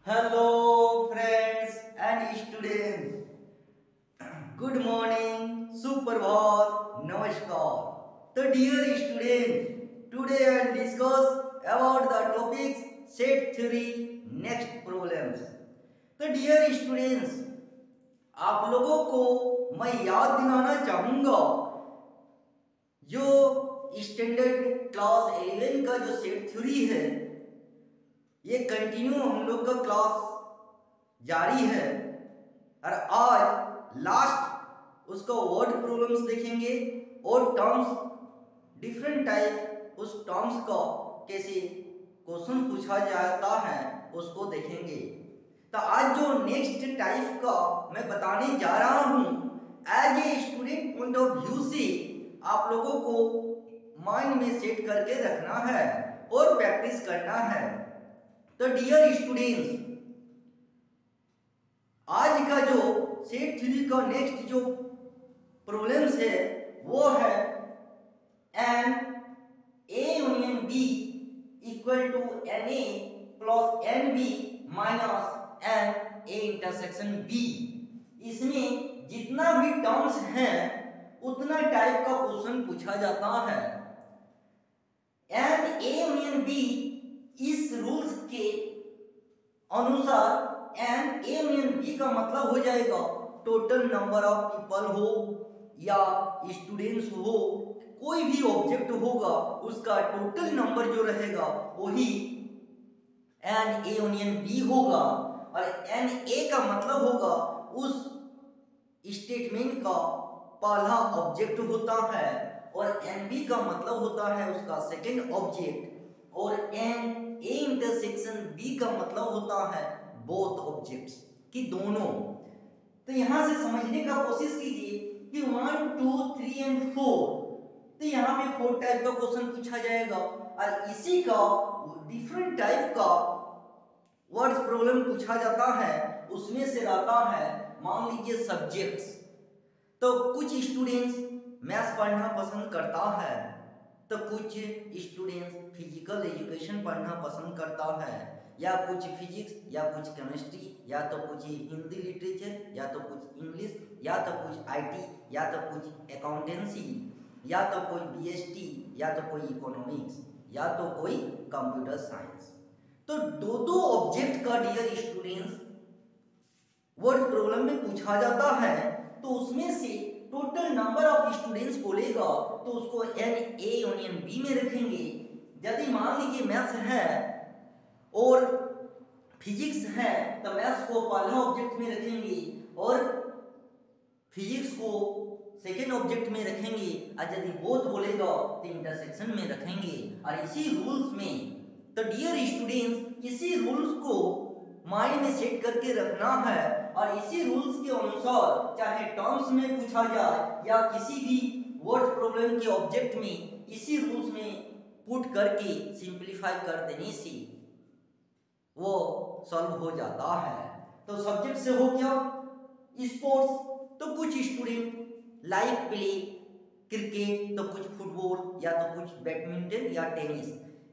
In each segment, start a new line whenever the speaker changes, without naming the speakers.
Hello friends and students. Good morning, Suprabhat, Namaskar. So dear students, today I will discuss about the topics set theory next problems. तो dear students, आप लोगों को मैं याद दिलाना चाहूँगा जो स्टैंडर्ड क्लास 11 का जो सेट थ्योरी है ये कंटिन्यू हम लोग का क्लास जारी है और आज लास्ट उसका वर्ड प्रॉब्लम्स देखेंगे और टर्म्स डिफरेंट टाइप उस टर्म्स का कैसे क्वेश्चन पूछा जाता है उसको देखेंगे। तो आज जो नेक्स्ट टाइप का मैं बताने जा रहा हूँ as a student point of view से आप लोगों को माइंड में सेट करके रखना है और प्रैक्टिस करना है। तो डियर स्टूडेंट्स, आज का जो सेट थ्योरी का नेक्स्ट जो प्रॉब्लम्स है वो है n A union B equal to n A plus n B minus n A intersection B. इसमें जितना भी टर्म्स हैं उतना टाइप का क्वेश्चन पूछा जाता है। एन ए यूनियन बी इस रूल्स के अनुसार एन ए यूनियन बी का मतलब हो जाएगा टोटल नंबर ऑफ पीपल हो या स्टूडेंट्स हो, कोई भी ऑब्जेक्ट होगा उसका टोटल नंबर जो रहेगा वही एन ए यूनियन बी होगा। और एन ए का मतलब होगा उस स्टेटमेंट का पहला ऑब्जेक्ट होता है और एन बी का मतलब होता है उसका सेकंड ऑब्जेक्ट और एन ए इंटरसेक्शन बी का मतलब होता है बोथ ऑब्जेक्ट्स की दोनों। तो यहां से समझने का कोशिश कीजिए कि 1 2 3 एंड 4, तो यहाँ पे 4 टाइप का क्वेश्चन पूछा जाएगा और इसी का डिफरेंट टाइप का वर्ड्स प्रॉब्लम पूछा जाता है। उसमें से रहता है मान लीजिए सब्जेक्ट्स, तो कुछ स्टूडेंट्स मैथ्स पढ़ना पसंद करता है तो कुछ स्टूडेंट्स फिजिकल एजुकेशन पढ़ना पसंद करता है, या कुछ फिजिक्स या कुछ केमिस्ट्री या तो कुछ हिंदी लिटरेचर या तो कुछ इंग्लिश या तो कुछ आईटी या तो कुछ अकाउंटेंसी या तो कोई बीएसटी या तो कोई इकोनॉमिक्स या तो कोई कंप्यूटर साइंस। तो दो ऑब्जेक्ट का डियर स्टूडेंट्स वर्ड प्रॉब्लम में पूछा जाता है तो उसमें से टोटल नंबर ऑफ स्टूडेंट्स बोलेगा तो उसको एन ए यूनियन बी में रखेंगे। यदि मान लीजिए मैथ्स है और फिजिक्स है तो मैथ्स को पहला ऑब्जेक्ट में रखेंगे और फिजिक्स को सेकेंड ऑब्जेक्ट में रखेंगे और यदि बोथ बोलेगा तो इंटरसेक्शन में रखेंगे। और इसी रूल्स में तो डियर स्टूडेंट्स इसी रूल्स को माइंड में सेट करके रखना है और इसी रूल्स के अनुसार चाहे टर्म्स में पूछा जाए या किसी भी वर्ड प्रॉब्लम के ऑब्जेक्ट में इसी रूल्स में पुट करके सिंपलीफाई कर देने से वो सॉल्व हो जाता है। तो सब्जेक्ट से हो क्या स्पोर्ट्स, तो कुछ स्टूडेंट लाइक प्ले क्रिकेट तो कुछ फुटबॉल या तो कुछ बैडमिंटन या टेनिस,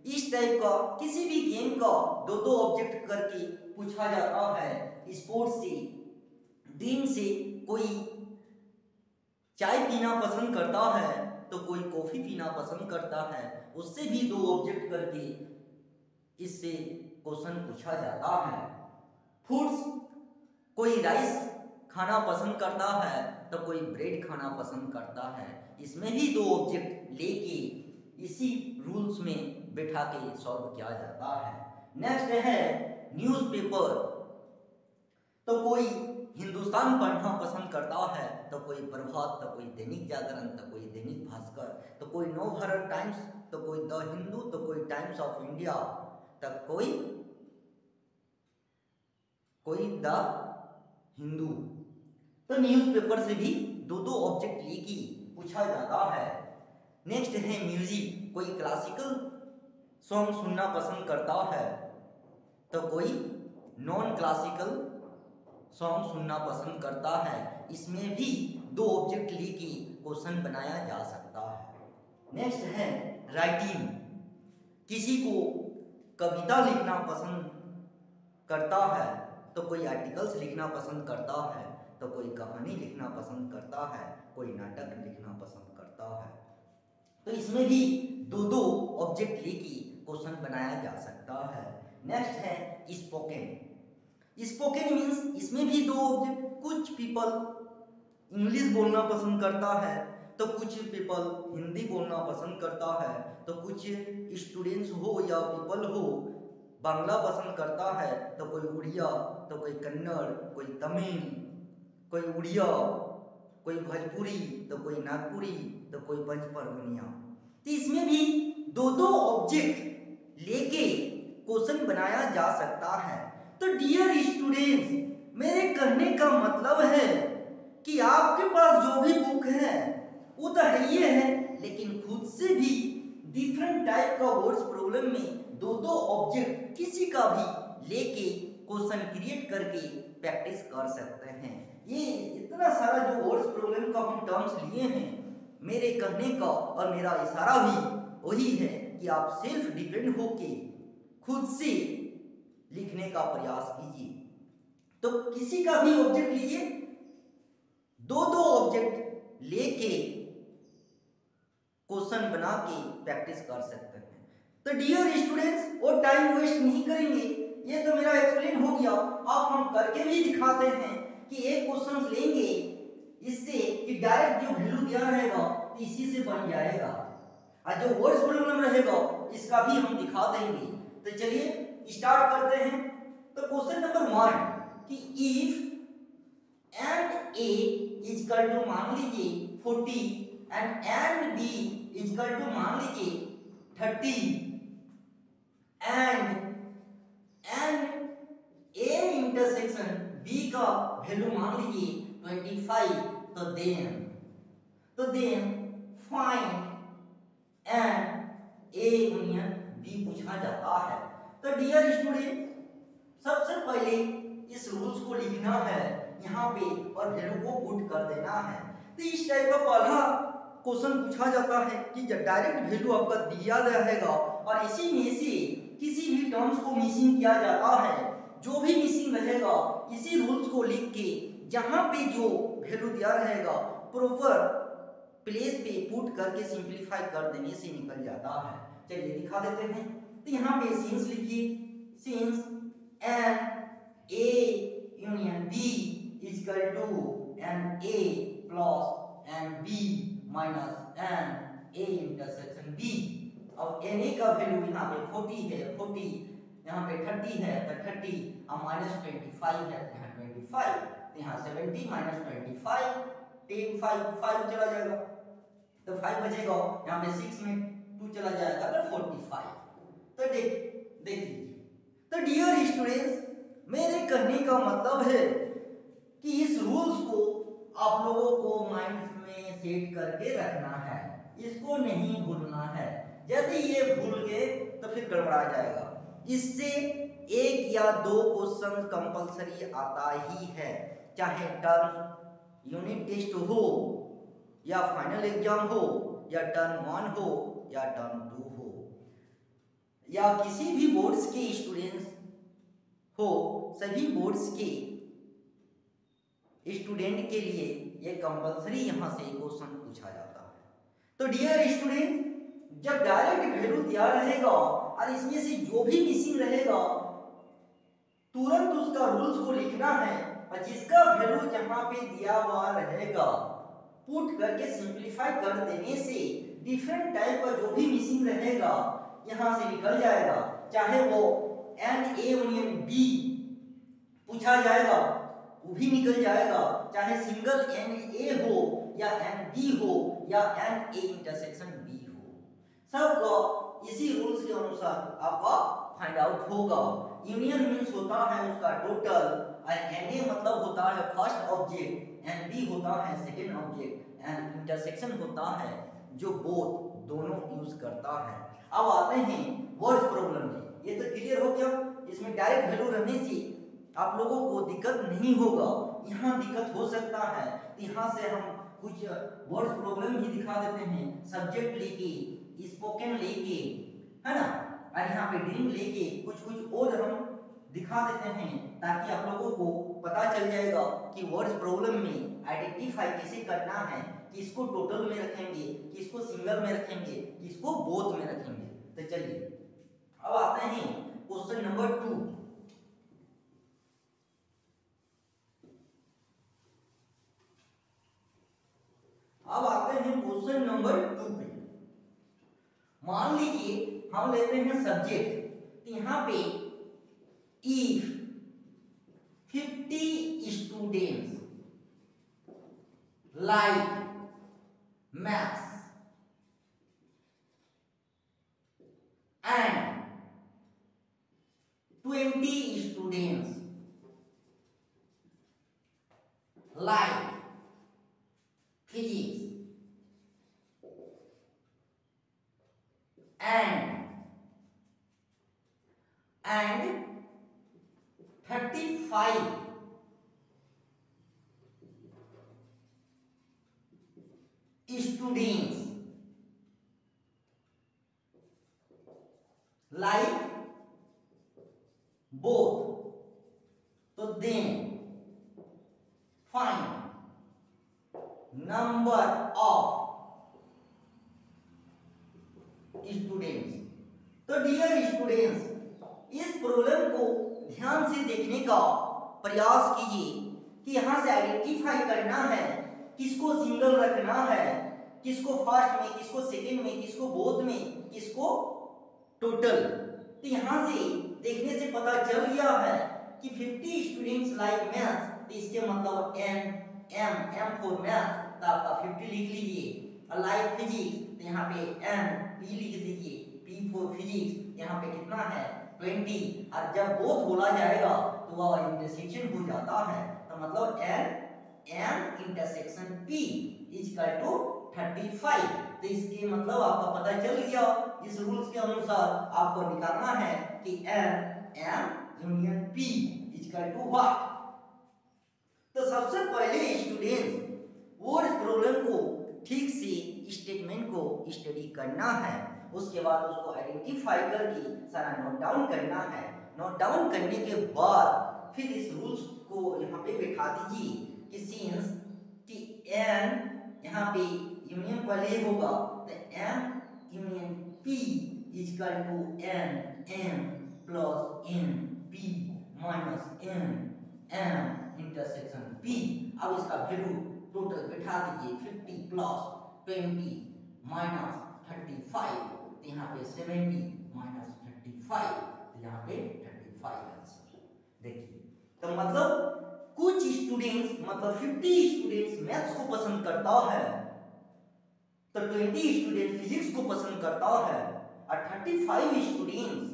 इस टाइप का किसी भी गेम का दो ऑब्जेक्ट करके पूछा जाता है। स्पोर्ट्स से ड्रिंक से कोई चाय पीना पसंद करता है तो कोई कॉफी पीना पसंद करता है, उससे भी दो ऑब्जेक्ट करके इससे क्वेश्चन पूछा जाता है। फूड्स कोई राइस खाना पसंद करता है तो कोई ब्रेड खाना पसंद करता है, इसमें भी दो ऑब्जेक्ट लेके इसी रूल्स में बिठा के सॉल्व किया जाता है। नेक्स्ट है न्यूज़पेपर, तो कोई हिंदुस्तान पढ़ना पसंद करता है तो कोई प्रभात तो कोई दैनिक जागरण तो कोई दैनिक भास्कर तो कोई नवभारत टाइम्स तो कोई द हिंदू तो कोई टाइम्स ऑफ इंडिया तो कोई द हिंदू। तो न्यूज़पेपर से भी दो ऑब्जेक्ट लेके पूछा जाता है। नेक्स्ट है म्यूजिक, कोई क्लासिकल सॉन्ग सुनना पसंद करता है तो कोई नॉन क्लासिकल सॉन्ग सुनना पसंद करता है, इसमें भी दो ऑब्जेक्ट लेके क्वेश्चन बनाया जा सकता है। नेक्स्ट है राइटिंग, किसी को कविता लिखना पसंद करता है, तो कोई आर्टिकल्स लिखना पसंद करता है, तो कोई कहानी लिखना पसंद करता है, कोई नाटक लिखना पसंद करता है। तो इसमें भी दो दो ऑब्जेक्ट लेके क्वेश्चन बनाया जा सकता है। नेक्स्ट है स्पोकन। स्पोकन मीन्स इसमें भी दो ऑब्जेक्ट, कुछ पीपल इंग्लिश बोलना पसंद करता है, तो कुछ पीपल हिंदी बोलना पसंद करता है, तो कुछ स्टूडेंट्स हो या पीपल हो बांग्ला पसंद करता है, तो कोई उड़िया, तो कोई कन्नड़, कोई तमिल, कोई उड़िया, कोई भोजपुरी, तो कोई नागपुरी, तो कोई पंचपरगनिया। तो इसमें भी दो दो ऑब्जेक्ट लेके क्वेश्चन बनाया जा सकता है। तो डियर स्टूडेंट्स, मेरे कहने का मतलब है कि आपके पास जो भी बुक है वो तो है ही है, लेकिन खुद से भी डिफरेंट टाइप का वर्ड्स प्रॉब्लम में दो दो ऑब्जेक्ट किसी का भी लेके क्वेश्चन क्रिएट करके प्रैक्टिस कर सकते हैं। ये इतना सारा जो वर्ड्स प्रॉब्लम का हम टर्म्स लिए हैं, मेरे कहने का और मेरा इशारा भी वही है कि आप सेल्फ डिपेंड होके खुद से लिखने का प्रयास कीजिए। तो किसी का भी ऑब्जेक्ट लीजिए, दो दो ऑब्जेक्ट लेके क्वेश्चन बना के प्रैक्टिस कर सकते हैं। तो डियर स्टूडेंट्स, और टाइम वेस्ट नहीं करेंगे, ये तो मेरा एक्सप्लेन हो गया। अब हम करके भी दिखाते हैं कि एक क्वेश्चन लेंगे इससे कि डायरेक्ट जो वैल्यू दिया रहेगा इसी से बन जाएगा, और जो वर्ड्स प्रॉब्लम रहेगा इसका भी हम दिखा देंगे। तो चलिए स्टार्ट करते हैं। तो क्वेश्चन नंबर 1 कि if n A equal to मान लीजिए 40 एंड बी इक्वल टू मान लीजिए 30 एंड ए इंटरसेक्शन बी का वैल्यू मान लीजिए 25, तो then find n A union B पूछा जाता है। तो डियर स्टूडेंट, सबसे पहले इस रूल्स को लिखना है यहाँ पे और वैल्यू को पुट कर देना है। तो इस टाइप का पहला क्वेश्चन पूछा जाता है कि जब डायरेक्ट वैल्यू आपका दिया रहेगा और इसी में से किसी भी टर्म्स को मिसिंग किया जाता है, जो भी मिसिंग रहेगा इसी रूल्स को लिख के जहां पे जो वैल्यू दिया रहेगा प्रॉपर प्लेस पे पुट करके सिंपलीफाई कर देने से निकल जाता है। चलिए दिखा देते हैं। तो यहाँ पे सिंस लिखिए, since n A union B equal to n A plus n B minus n A intersection B. अब एन ए का वैल्यू यहाँ पे 40 है, 40 यहाँ पे 30 है तो 30 और माइनस 25 है तो यहाँ 25, तो यहाँ 70 माइनस 25 10 5 चला जाएगा तो 5 बचेगा, यहाँ पे 6 में 2 चला जाएगा तो 45। तो देख लीजिए। तो डियर स्टूडेंट्स, मेरे कहने का मतलब है कि इस रूल्स को आप लोगों को माइंड में सेट करके रखना है, इसको नहीं भूलना है। यदि ये भूल गए तो फिर गड़बड़ा जाएगा। इससे एक या दो क्वेश्चन कंपलसरी आता ही है, चाहे टर्म यूनिट टेस्ट हो या फाइनल एग्जाम हो या टर्म 1 हो या टर्म 2 हो या किसी भी बोर्ड्स के स्टूडेंट्स हो, सभी बोर्ड्स के स्टूडेंट के लिए ये कंपलसरी यहां से क्वेश्चन पूछा जाता है। तो डियर स्टूडेंट, जब डायरेक्ट वैल्यू दिया रहेगा और इसमें से जो भी मिसिंग रहेगा तुरंत उसका रूल्स को लिखना है और जिसका वैल्यू जहां पे दिया हुआ रहेगा पुट करके सिंपलीफाई कर देने से डिफरेंट टाइप का जो भी मिसिंग रहेगा यहां से निकल जाएगा। चाहे वो एन ए यूनियन बी पूछा जाएगा वो भी निकल जाएगा, चाहे सिंगल एन ए हो या एन बी हो या एन ए इंटरसेक्शन बी हो, सबका इसी रूल्स के अनुसार आपका फाइंड आउट होगा। यूनियन मींस होता है उसका टोटल, और एन ए मतलब होता है फर्स्ट ऑब्जेक्ट, एन बी होता है सेकंड ऑब्जेक्ट, एंड इंटरसेक्शन होता है जो बोथ दोनों यूज करता है। अब आते हैं वर्ड प्रॉब्लम में। ये तो क्लियर हो गया, इसमें डायरेक्ट वैल्यू रहने से आप लोगों को दिक्कत नहीं होगा। यहाँ दिक्कत हो सकता है, यहाँ से हम कुछ वर्ड प्रॉब्लम ही दिखा देते हैं, सब्जेक्ट लेके, स्पोकन लेके, है ना, और यहाँ पे ड्रीम लेके कुछ और हम दिखा देते हैं ताकि आप लोगों को पता चल जाएगा कि वर्ड्स प्रॉब्लम में आइडेंटिफाई कैसे करना है, कि इसको टोटल में रखेंगे, कि इसको सिंगल में रखेंगे, कि इसको बोथ में रखेंगे। तो चलिए अब आते हैं क्वेश्चन नंबर 2। अब आते हैं क्वेश्चन नंबर 2 पे। मान लीजिए हम लेते हैं सब्जेक्ट, यहाँ पे if 50 students like maths and 20 students like physics and 35 students like both, तो then find number of students। तो डियर स्टूडेंट्स, इस प्रॉब्लम को ध्यान से देखने का प्रयास कीजिए कि यहां से आइडेंटिफाई करना है किसको सिंगल रखना है, किसको फर्स्ट में, किसको सेकंड में, किसको बोथ में, किसको टोटल। तो यहां से देखने से पता चल गया है कि 50 स्टूडेंट्स लाइक मैथ्स, तो इसके मतलब एम फॉर मैथ, तो आपका 50 लिख लीजिए। और लाइक फिजिक्स, तो यहाँ पे एम पी लिख दीजिए, पी फॉर फिजिक्स, यहाँ पे कितना है 20। और जब बोथ बोला जाएगा तो वह इंटरसेक्शन हो जाता है, तो मतलब M intersection P equal to 35। तो इसके मतलब आपका पता चल गया, इस रूल्स के अनुसार आपको निकालना है कि M union P equal to what. तो सबसे पहले स्टूडेंट्स वर्ड प्रॉब्लम को ठीक से स्टेटमेंट को स्टडी करना है, उसके बाद उसको आइडेंटिफाई करके सारा नोट डाउन करना है। नोट डाउन करने के बाद फिर इस रूल्स को यहाँ पे बैठा दीजिए कि सिंस कि एन यहाँ पे यूनियन पहले होगा, तो M union P equal to n M plus n P minus n M intersection P. अब इसका वैल्यू टोटल बैठा दीजिए, 50 प्लस 20 माइनस 35, तो यहाँ पे 70 माइनस 35, तो यहाँ पे 35 आंसर। देखिए तो मतलब कुछ स्टूडेंट्स मतलब 50 स्टूडेंट्स मैथ्स को पसंद करता है, तो 20 स्टूडेंट फिजिक्स को पसंद करता है, और 35 स्टूडेंट्स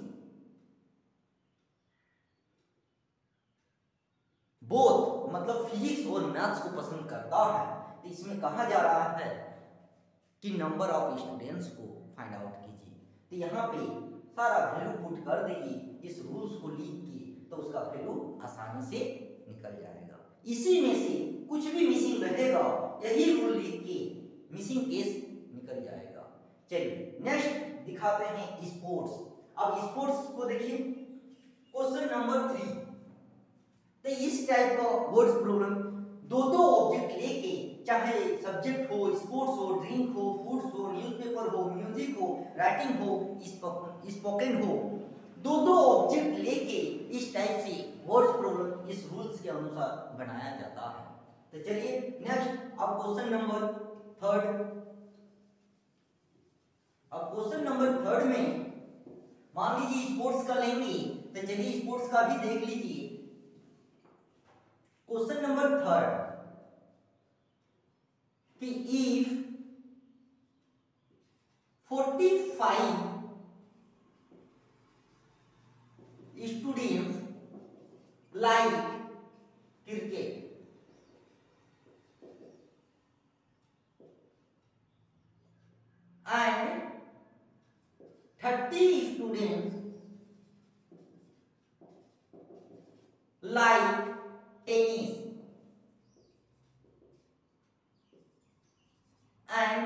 बोथ मतलब फिजिक्स और मैथ्स को पसंद करता है। तो इसमें कहा जा रहा है कि नंबर ऑफ स्टूडेंट्स को फाइंड आउट कीजिए। तो यहाँ पे सारा वैल्यू पुट कर देंगे इस रूल्स को लिख के, तो उसका वैल्यू आसानी से निकल जाएगा। इसी में से कुछ भी मिसिंग रहेगा, यही रूल लिख के मिसिंग केस निकल जाएगा। चलिए नेक्स्ट दिखाते हैं स्पोर्ट्स। अब स्पोर्ट्स को देखिए क्वेश्चन नंबर 3। तो इस टाइप का वर्ड्स प्रॉब्लम दो ऑब्जेक्ट लेके, चाहे सब्जेक्ट हो, स्पोर्ट्स हो, ड्रिंक हो, फूड्स हो, न्यूज़पेपर हो, म्यूजिक हो, राइटिंग हो, स्पोकन हो, दो ऑब्जेक्ट लेके इस टाइप से वर्ड्स प्रॉब्लम इस रूल्स के अनुसार बनाया जाता है। तो चलिए नेक्स्ट अब क्वेश्चन नंबर 3। अब क्वेश्चन नंबर 3 में मान लीजिए स्पोर्ट्स का लेंगे, तो चलिए स्पोर्ट्स का भी देख लीजिए। क्वेश्चन नंबर 3 कि if 45 students like cricket and 30 students like tennis and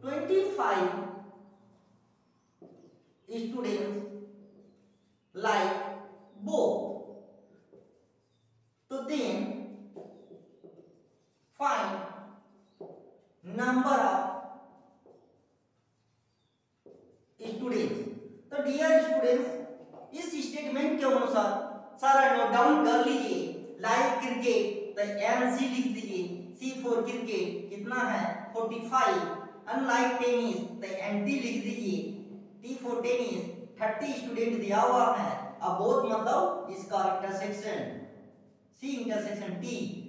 25 students like both. तो then find number of students. तो डियर स्टूडेंट्स इस स्टेटमेंट के अनुसार सारा नोट डाउन कर लीजिए. लाइक क्रिकेट तो NC लिख दीजिए. C फॉर क्रिकेट कितना है 45. अनलाइक टेनिस तो NT लिख दीजिए. T फॉर टेनिस 30 स्टूडेंट दिया हुआ है. अब बोथ मतलब इसका इंटरसेक्शन C इंटरसेक्शन T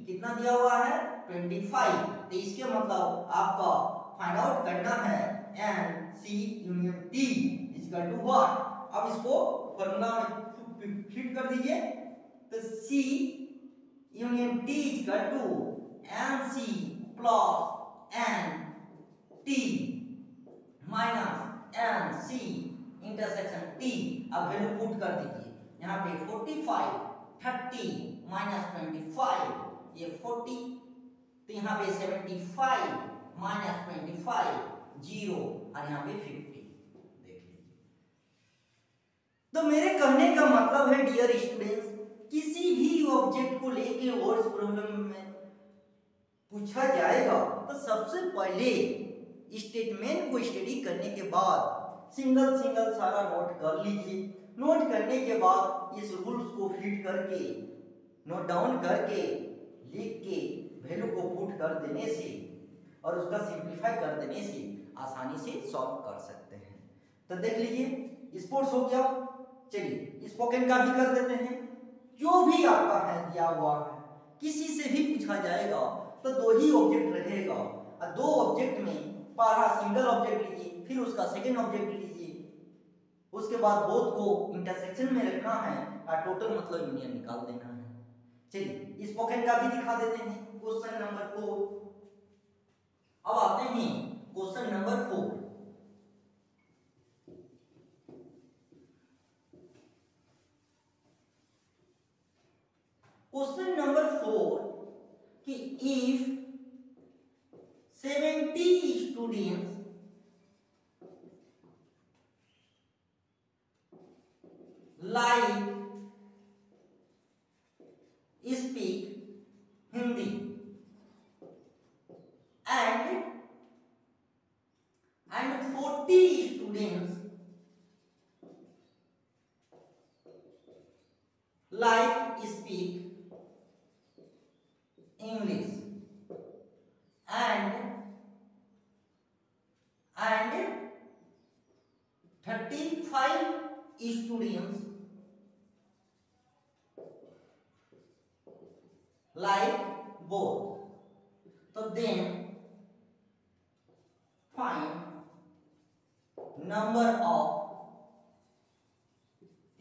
कितना दिया हुआ है 25. तो इसके मतलब आपका फाइंड आउट करना है NC union T equal to what. अब इसको फॉर्मूला में फिट कर दीजिए. तो C union T equal to NC plus NT minus NC intersection T. अब वैल्यू पुट कर दीजिए. यहाँ पे 45 30 माइनस 25 ये 40. तो यहाँ पे 75 माइनस 25 0 और यहाँ पे 50. देख लीजिए. तो मेरे कहने का मतलब है डियर स्टूडेंट्स किसी भी ऑब्जेक्ट को लेके वर्ड्स प्रॉब्लम में पूछा जाएगा तो सबसे पहले स्टेटमेंट को स्टडी करने के बाद सिंगल सिंगल सारा नोट कर लीजिए. नोट करने के बाद इस रूल्स को फिट करके नोट डाउन करके लिख के वैल्यू को पुट कर देने से और उसका सिंप्लीफाई कर देने से आसानी से सॉल्व कर सकते हैं. तो देख लीजिए स्पोर्ट्स हो गया. चलिए स्पोकन का भी कर देते हैं. जो भी आपका है दिया हुआ है किसी से भी पूछा जाएगा तो दो ही ऑब्जेक्ट रहेगा और दो ऑब्जेक्ट में पहला सिंगल ऑब्जेक्ट लीजिए फिर उसका सेकेंड ऑब्जेक्ट लीजिए. उसके बाद बोथ को इंटरसेक्शन में रखना है और टोटल मतलब यूनियन निकाल देना है. चलिए स्पोकन का भी दिखा देते हैं. Question number 4. अब आते हैं क्वेश्चन नंबर 4. क्वेश्चन नंबर 4 कि if 70 students like speak Hindi and 40 students like speak English and 35 students like both. So then find number of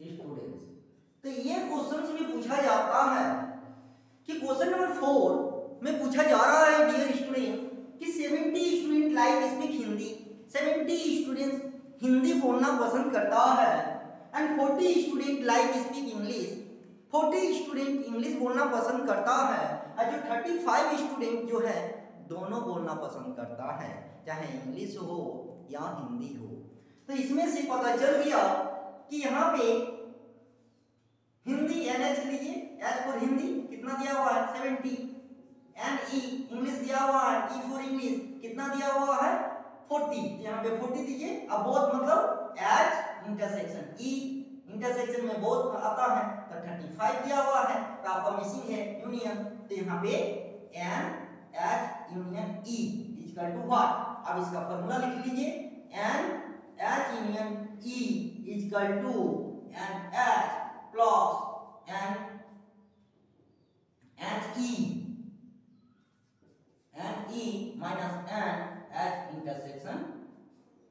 students. तो ये क्वेश्चन में पूछा जाता है कि क्वेश्चन नंबर 4 में पूछा जा रहा है डियर स्टूडेंट कि 70 student like speak Hindi. 70 students Hindi बोलना पसंद करता है and 40 student like speak English. 40 student English बोलना पसंद करता है और जो 35 स्टूडेंट जो है दोनों बोलना पसंद करता है चाहे इंग्लिश हो या हिंदी हो. तो इसमें से पता चल गया कि यहाँ पे हिंदी NH लीजिए. H फॉर हिंदी कितना दिया हुआ है 70. NE इंग्लिश दिया हुआ है. E फॉर इंग्लिश कितना दिया हुआ है 40. यहाँ पे 40 दीजिए. अब बहुत मतलब H इंटरसेक्शन E इंटरसेक्शन में बहुत आता है तो 35 दिया हुआ है. तो आपका मिसिंग है यूनियन. तो यहाँ पे N H union E equal to what. अब इसका फॉर्मूला लिख लीजिए. N H union E equal to N H plus N E minus N H intersection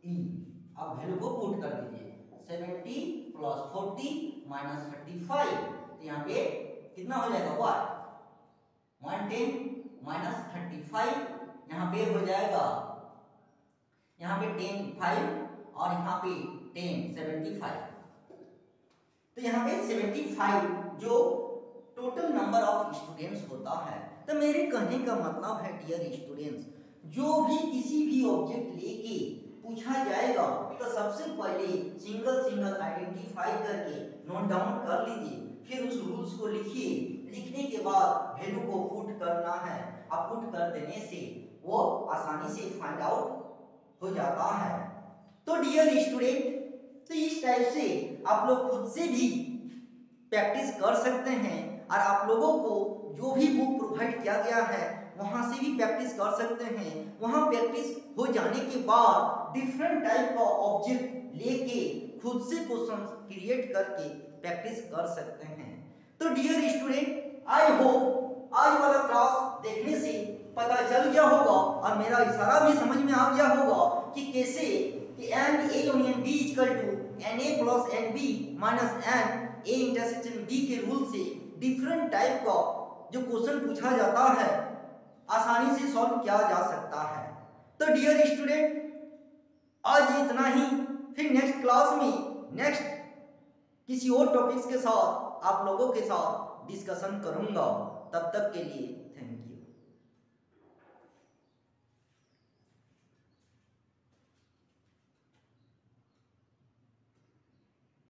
E. अब वैल्यू को पुट कर दीजिए. 70 प्लस 40 माइनस 35. तो यहाँ पे कितना हो जाएगा व्हाट 110 माइनस 35. यहाँ पे हो जाएगा यहाँ पे 10 5 और यहाँ पे 10 75. तो यहाँ पे 75 जो टोटल नंबर ऑफ स्टूडेंट्स होता है. तो मेरे कहने का मतलब है डियर स्टूडेंट्स जो भी किसी भी ऑब्जेक्ट लेके पूछा जाएगा तो सबसे पहले सिंगल सिंगल आइडेंटिफाई करके नोट डाउन कर लीजिए, फिर उस रूल्स को लिखिए। लिखने के बाद वैल्यू को पुट करना है। अब पुट कर देने से वो आसानी से फाइंड आउट हो जाता है। तो डियर स्टूडेंट, तो इस टाइप से आप लोग खुद से भी प्रैक्टिस कर सकते हैं और आप लोगों को जो भी बुक प्रोवाइड किया गया है वहां से भी प्रैक्टिस कर सकते हैं। वहां प्रैक्टिस हो जाने के बाद डिफरेंट टाइप का ऑब्जेक्ट लेके खुद से क्वेश्चन क्रिएट करके प्रैक्टिस कर सकते हैं। तो डियर स्टूडेंट, आई होप आज वाला क्लास देखने से पता चल गया होगा और मेरा इशारा भी समझ में आ गया होगा कि कैसे कि n A union B equal to n A plus n B minus n A intersection B के रूल से डिफरेंट टाइप का जो क्वेश्चन पूछा जाता है आसानी से सॉल्व किया जा सकता है। तो डियर स्टूडेंट, आज इतना ही। फिर नेक्स्ट क्लास में नेक्स्ट किसी और टॉपिक्स के साथ आप लोगों के साथ डिस्कशन करूंगा। तब तक के लिए थैंक यू।